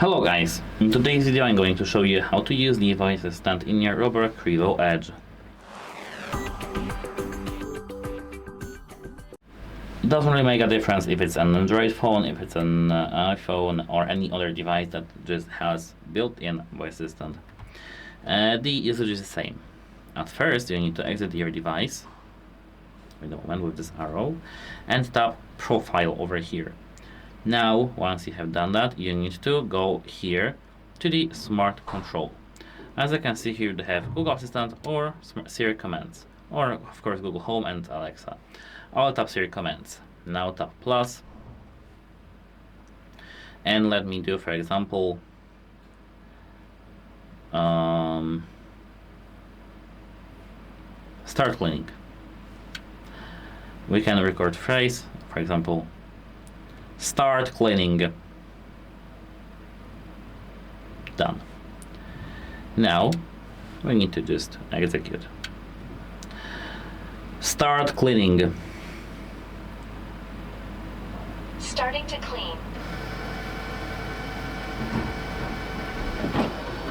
Hello guys, in today's video I'm going to show you how to use the voice assistant in your ROBOROCK Qrevo Edge. It doesn't really make a difference if it's an Android phone, if it's an iPhone or any other device that just has built-in voice assistant. The usage is the same. At first you need to exit your device, wait a moment, with this arrow, and tap Profile over here. Now, once you have done that, you need to go here to the Smart Control. As you can see here, they have Google Assistant or Siri commands, or of course Google Home and Alexa. I'll tap Siri commands. Now tap plus, and let me do, for example, start cleaning. We can record phrase, for example, start cleaning. Done. Now we need to just execute. Start cleaning. Starting to clean.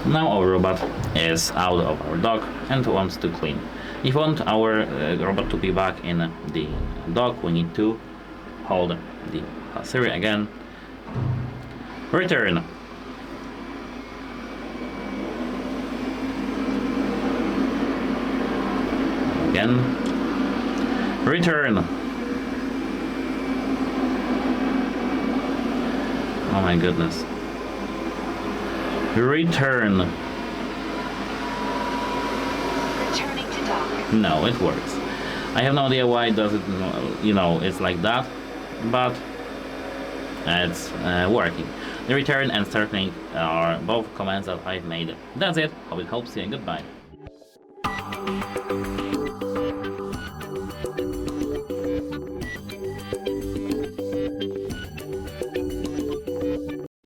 Now our robot is out of our dock and wants to clean. If we want our robot to be back in the dock, we need to hold the Siri again. Return. Again. Return. Oh my goodness. Return. Returning to dock. No, it works. I have no idea why it does it, it's like that, but it's working. The return and start cleaning are both commands that I've made. That's it. Hope it helps you and goodbye.